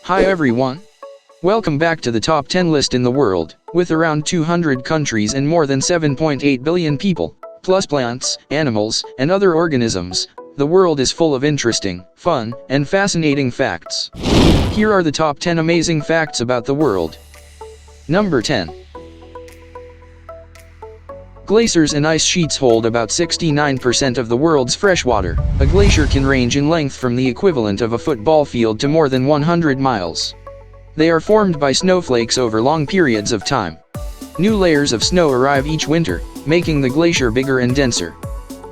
Hi everyone. Welcome back to the top 10 list in the world, with around 200 countries and more than 7.8 billion people, plus plants, animals, and other organisms. The world is full of interesting, fun, and fascinating facts. Here are the top 10 amazing facts about the world. Number 10. Glaciers and ice sheets hold about 69% of the world's freshwater. A glacier can range in length from the equivalent of a football field to more than 100 miles. They are formed by snowflakes over long periods of time. New layers of snow arrive each winter, making the glacier bigger and denser.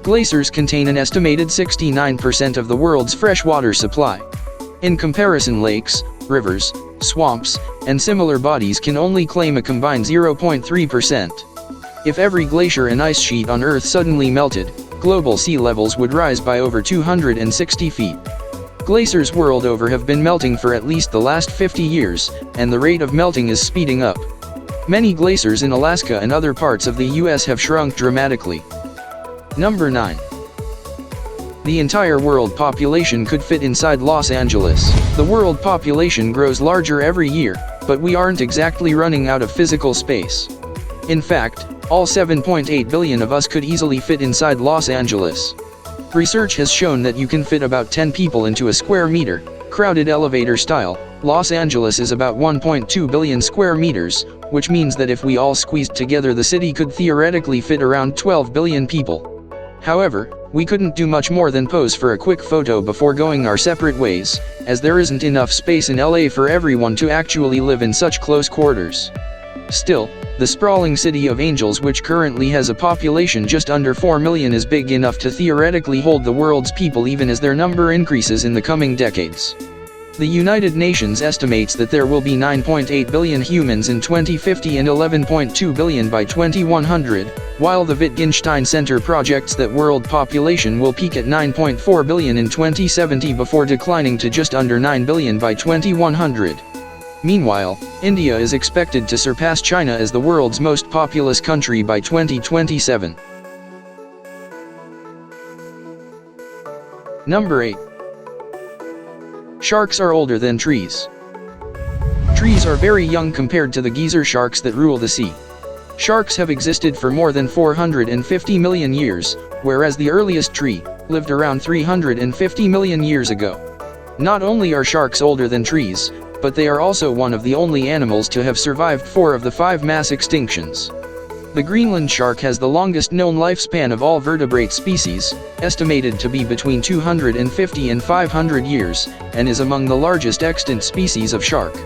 Glaciers contain an estimated 69% of the world's freshwater supply. In comparison, lakes, rivers, swamps, and similar bodies can only claim a combined 0.3%. If every glacier and ice sheet on Earth suddenly melted, global sea levels would rise by over 260 feet. Glaciers world over have been melting for at least the last 50 years, and the rate of melting is speeding up. Many glaciers in Alaska and other parts of the US have shrunk dramatically. Number 9. The entire world population could fit inside Los Angeles. The world population grows larger every year, but we aren't exactly running out of physical space. In fact, all 7.8 billion of us could easily fit inside Los Angeles. Research has shown that you can fit about 10 people into a square meter, crowded elevator style. Los Angeles is about 1.2 billion square meters, which means that if we all squeezed together, the city could theoretically fit around 12 billion people. However, we couldn't do much more than pose for a quick photo before going our separate ways, as there isn't enough space in LA for everyone to actually live in such close quarters. Still, the sprawling city of Angels, which currently has a population just under 4 million, is big enough to theoretically hold the world's people even as their number increases in the coming decades. The United Nations estimates that there will be 9.8 billion humans in 2050 and 11.2 billion by 2100, while the Wittgenstein Center projects that world population will peak at 9.4 billion in 2070 before declining to just under 9 billion by 2100. Meanwhile, India is expected to surpass China as the world's most populous country by 2027. Number 8. Sharks are older than trees. Trees are very young compared to the geyser sharks that rule the sea. Sharks have existed for more than 450 million years, whereas the earliest tree lived around 350 million years ago. Not only are sharks older than trees, but they are also one of the only animals to have survived 4 of the 5 mass extinctions. The Greenland shark has the longest known lifespan of all vertebrate species, estimated to be between 250 and 500 years, and is among the largest extant species of shark.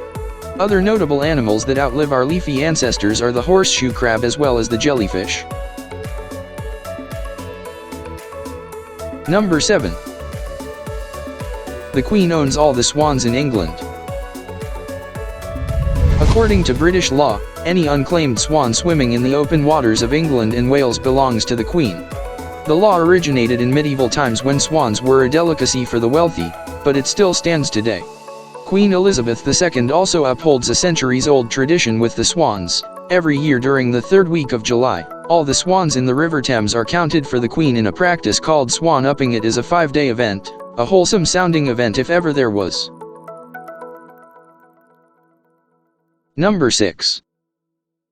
Other notable animals that outlive our leafy ancestors are the horseshoe crab as well as the jellyfish. Number 7. The Queen owns all the swans in England. According to British law, any unclaimed swan swimming in the open waters of England and Wales belongs to the Queen. The law originated in medieval times when swans were a delicacy for the wealthy, but it still stands today. Queen Elizabeth II also upholds a centuries-old tradition with the swans. Every year during the 3rd week of July, all the swans in the River Thames are counted for the Queen in a practice called swan upping. It is a 5-day event, a wholesome-sounding event if ever there was. Number 6.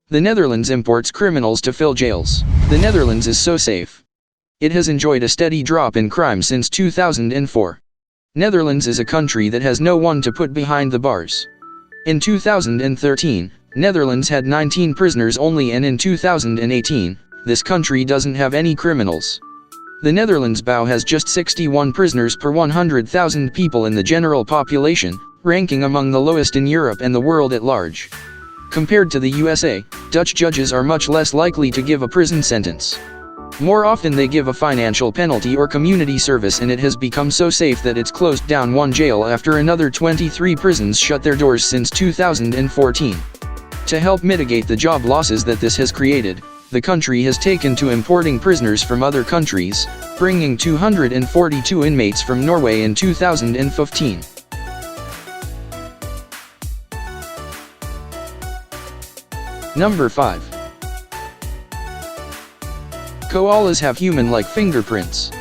The Netherlands imports criminals to fill jails. The Netherlands is so safe. It has enjoyed a steady drop in crime since 2004. Netherlands is a country that has no one to put behind the bars. In 2013, Netherlands had 19 prisoners only, and in 2018, this country doesn't have any criminals. The Netherlands has just 61 prisoners per 100,000 people in the general population, ranking among the lowest in Europe and the world at large. Compared to the USA, Dutch judges are much less likely to give a prison sentence. More often they give a financial penalty or community service, and it has become so safe that it's closed down one jail after another. 23 prisons shut their doors since 2014. To help mitigate the job losses that this has created, the country has taken to importing prisoners from other countries, bringing 242 inmates from Norway in 2015. Number 5. Koalas have human-like fingerprints.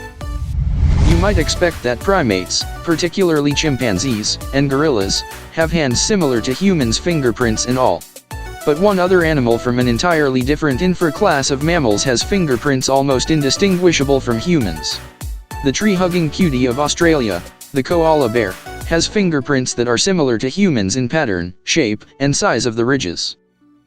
You might expect that primates, particularly chimpanzees and gorillas, have hands similar to humans' fingerprints and all. But one other animal from an entirely different infraclass of mammals has fingerprints almost indistinguishable from humans. The tree-hugging cutie of Australia, the koala bear, has fingerprints that are similar to humans in pattern, shape, and size of the ridges.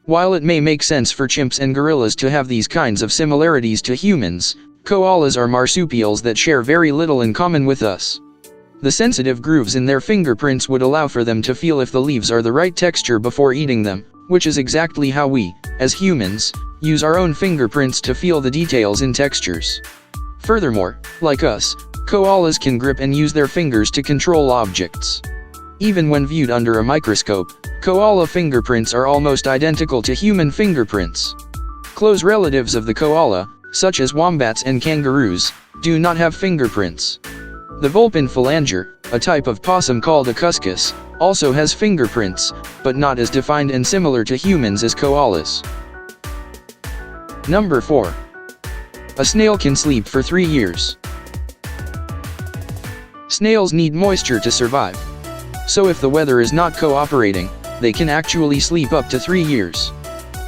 While it may make sense for chimps and gorillas to have these kinds of similarities to humans, koalas are marsupials that share very little in common with us. The sensitive grooves in their fingerprints would allow for them to feel if the leaves are the right texture before eating them, which is exactly how we, as humans, use our own fingerprints to feel the details in textures. Furthermore, like us, koalas can grip and use their fingers to control objects. Even when viewed under a microscope, koala fingerprints are almost identical to human fingerprints. Close relatives of the koala, such as wombats and kangaroos, do not have fingerprints. The vulpine phalanger, a type of possum called a cuscus, also has fingerprints, but not as defined and similar to humans as koalas. Number 4. A snail can sleep for 3 years. Snails need moisture to survive. So if the weather is not cooperating, they can actually sleep up to 3 years.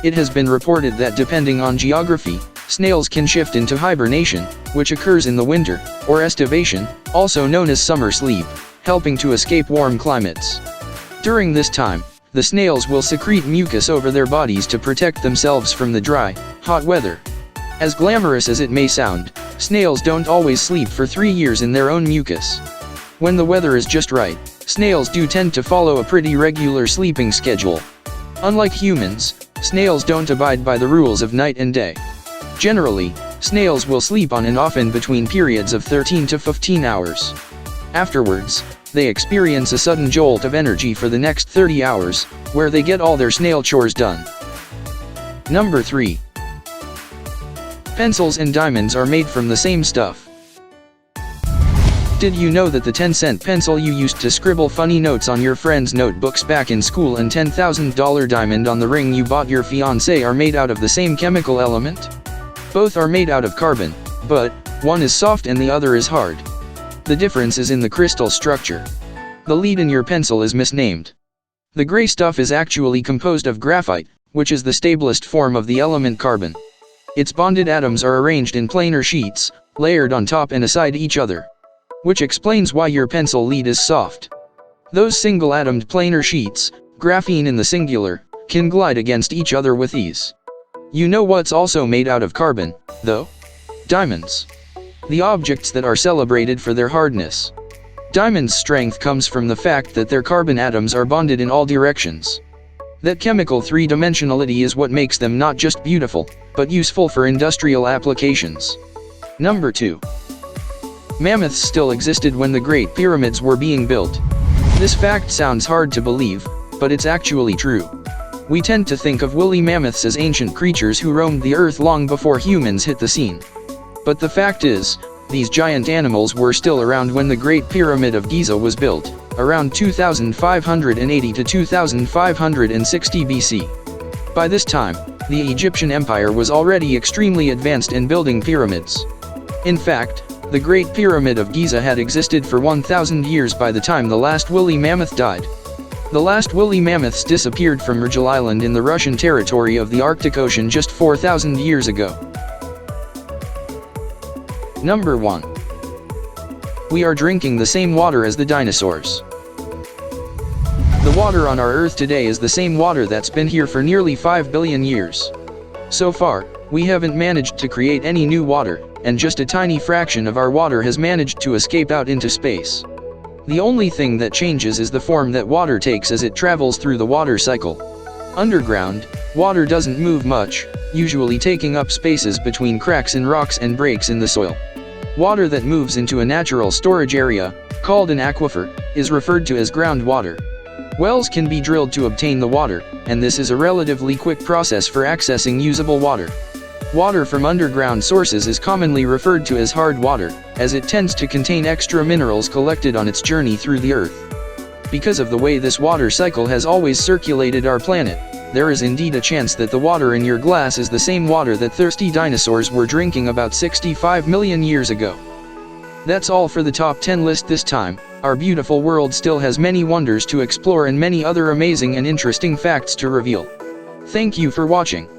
It has been reported that depending on geography, snails can shift into hibernation, which occurs in the winter, or estivation, also known as summer sleep, helping to escape warm climates. During this time, the snails will secrete mucus over their bodies to protect themselves from the dry, hot weather. As glamorous as it may sound, snails don't always sleep for 3 years in their own mucus. When the weather is just right, snails do tend to follow a pretty regular sleeping schedule. Unlike humans, snails don't abide by the rules of night and day. Generally, snails will sleep on and off in between periods of 13 to 15 hours. Afterwards, they experience a sudden jolt of energy for the next 30 hours, where they get all their snail chores done. Number 3. Pencils and diamonds are made from the same stuff. Did you know that the 10-cent pencil you used to scribble funny notes on your friends' notebooks back in school and $10,000 diamond on the ring you bought your fiancé are made out of the same chemical element? Both are made out of carbon, but one is soft and the other is hard. The difference is in the crystal structure. The lead in your pencil is misnamed. The gray stuff is actually composed of graphite, which is the stablest form of the element carbon. Its bonded atoms are arranged in planar sheets, layered on top and aside each other. Which explains why your pencil lead is soft. Those single-atomed planar sheets, graphene in the singular, can glide against each other with ease. You know what's also made out of carbon, though? Diamonds. The objects that are celebrated for their hardness. Diamonds' strength comes from the fact that their carbon atoms are bonded in all directions. That chemical three-dimensionality is what makes them not just beautiful, but useful for industrial applications. Number 2. Mammoths still existed when the Great Pyramids were being built. This fact sounds hard to believe, but it's actually true. We tend to think of woolly mammoths as ancient creatures who roamed the earth long before humans hit the scene. But the fact is, these giant animals were still around when the Great Pyramid of Giza was built, around 2580 to 2560 BC. By this time, the Egyptian Empire was already extremely advanced in building pyramids. In fact, the Great Pyramid of Giza had existed for 1,000 years by the time the last woolly mammoth died. The last woolly mammoths disappeared from Rigel Island in the Russian territory of the Arctic Ocean just 4,000 years ago. Number 1. We are drinking the same water as the dinosaurs. The water on our Earth today is the same water that's been here for nearly 5 billion years. So far, we haven't managed to create any new water, and just a tiny fraction of our water has managed to escape out into space. The only thing that changes is the form that water takes as it travels through the water cycle. Underground, water doesn't move much, usually taking up spaces between cracks in rocks and breaks in the soil. Water that moves into a natural storage area, called an aquifer, is referred to as groundwater. Wells can be drilled to obtain the water, and this is a relatively quick process for accessing usable water. Water from underground sources is commonly referred to as hard water, as it tends to contain extra minerals collected on its journey through the earth. Because of the way this water cycle has always circulated our planet, there is indeed a chance that the water in your glass is the same water that thirsty dinosaurs were drinking about 65 million years ago. That's all for the top 10 list this time. Our beautiful world still has many wonders to explore and many other amazing and interesting facts to reveal. Thank you for watching.